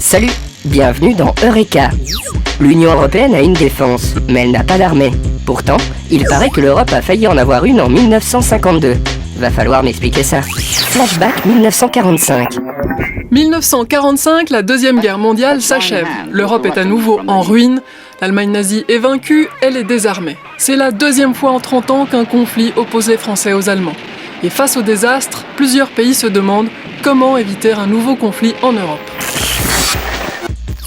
Salut, bienvenue dans Eureka. L'Union Européenne a une défense, mais elle n'a pas d'armée. Pourtant, il paraît que l'Europe a failli en avoir une en 1952. Va falloir m'expliquer ça. Flashback 1945. 1945, la Deuxième Guerre mondiale s'achève. L'Europe est à nouveau en ruine. L'Allemagne nazie est vaincue, elle est désarmée. C'est la deuxième fois en 30 ans qu'un conflit oppose les Français aux Allemands. Et face au désastre, plusieurs pays se demandent comment éviter un nouveau conflit en Europe.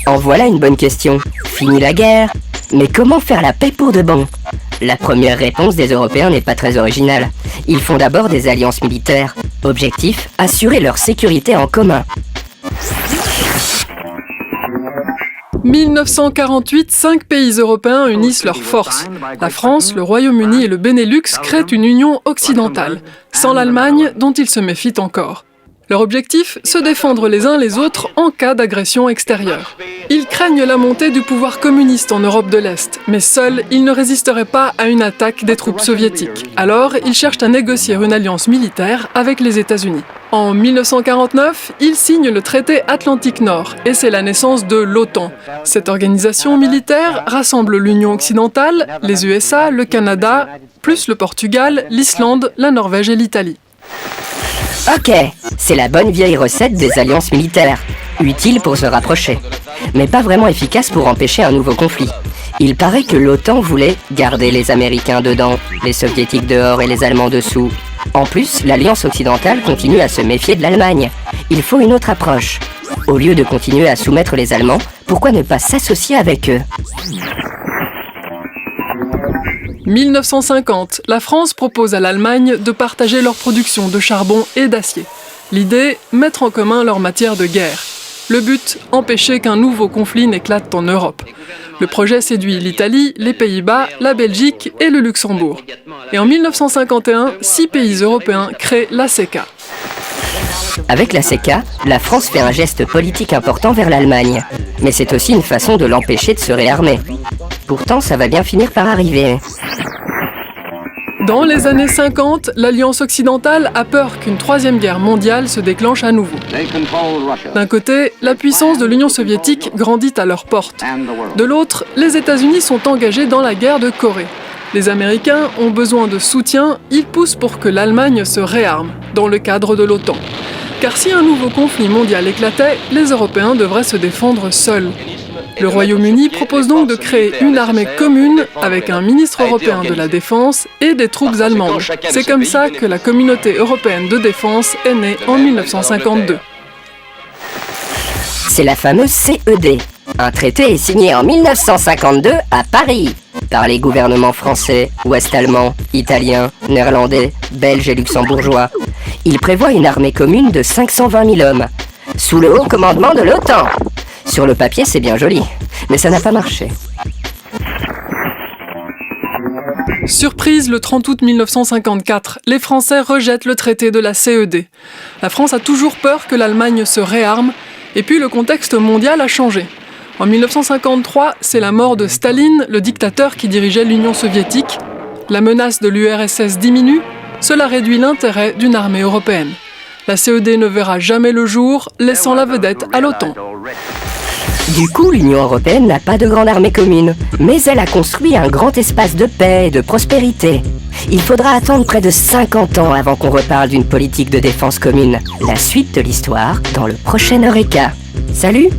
En voilà une bonne question. Fini la guerre, mais comment faire la paix pour de bon ? La première réponse des Européens n'est pas très originale. Ils font d'abord des alliances militaires. Objectif, assurer leur sécurité en commun. 1948, 5 pays européens unissent leurs forces. La France, le Royaume-Uni et le Benelux créent une union occidentale, sans l'Allemagne dont ils se méfient encore. Leur objectif, se défendre les uns les autres en cas d'agression extérieure. Ils craignent la montée du pouvoir communiste en Europe de l'Est, mais seuls, ils ne résisteraient pas à une attaque des troupes soviétiques. Alors, ils cherchent à négocier une alliance militaire avec les États-Unis. En 1949, ils signent le traité Atlantique Nord, et c'est la naissance de l'OTAN. Cette organisation militaire rassemble l'Union occidentale, les USA, le Canada, plus le Portugal, l'Islande, la Norvège et l'Italie. Ok, c'est la bonne vieille recette des alliances militaires. Utile pour se rapprocher, mais pas vraiment efficace pour empêcher un nouveau conflit. Il paraît que l'OTAN voulait garder les Américains dedans, les Soviétiques dehors et les Allemands dessous. En plus, l'Alliance occidentale continue à se méfier de l'Allemagne. Il faut une autre approche. Au lieu de continuer à soumettre les Allemands, pourquoi ne pas s'associer avec eux ? 1950, la France propose à l'Allemagne de partager leur production de charbon et d'acier. L'idée, mettre en commun leurs matières de guerre. Le but, empêcher qu'un nouveau conflit n'éclate en Europe. Le projet séduit l'Italie, les Pays-Bas, la Belgique et le Luxembourg. Et en 1951, 6 pays européens créent la CECA. Avec la CECA, la France fait un geste politique important vers l'Allemagne. Mais c'est aussi une façon de l'empêcher de se réarmer. Pourtant, ça va bien finir par arriver. Dans les années 50, l'Alliance occidentale a peur qu'une troisième guerre mondiale se déclenche à nouveau. D'un côté, la puissance de l'Union soviétique grandit à leurs portes. De l'autre, les États-Unis sont engagés dans la guerre de Corée. Les Américains ont besoin de soutien, ils poussent pour que l'Allemagne se réarme, dans le cadre de l'OTAN. Car si un nouveau conflit mondial éclatait, les Européens devraient se défendre seuls. Le Royaume-Uni propose donc de créer une armée commune avec un ministre européen de la Défense et des troupes allemandes. C'est comme ça que la Communauté européenne de défense est née en 1952. C'est la fameuse CED. Un traité est signé en 1952 à Paris par les gouvernements français, ouest-allemand, italien, néerlandais, belge et luxembourgeois. Il prévoit une armée commune de 520 000 hommes, sous le haut commandement de l'OTAN. Sur le papier, c'est bien joli, mais ça n'a pas marché. Surprise, le 30 août 1954, les Français rejettent le traité de la CED. La France a toujours peur que l'Allemagne se réarme, et puis le contexte mondial a changé. En 1953, c'est la mort de Staline, le dictateur qui dirigeait l'Union soviétique. La menace de l'URSS diminue, cela réduit l'intérêt d'une armée européenne. La CED ne verra jamais le jour, laissant la vedette à l'OTAN. Du coup, l'Union européenne n'a pas de grande armée commune, mais elle a construit un grand espace de paix et de prospérité. Il faudra attendre près de 50 ans avant qu'on reparle d'une politique de défense commune. La suite de l'histoire dans le prochain Eureka. Salut!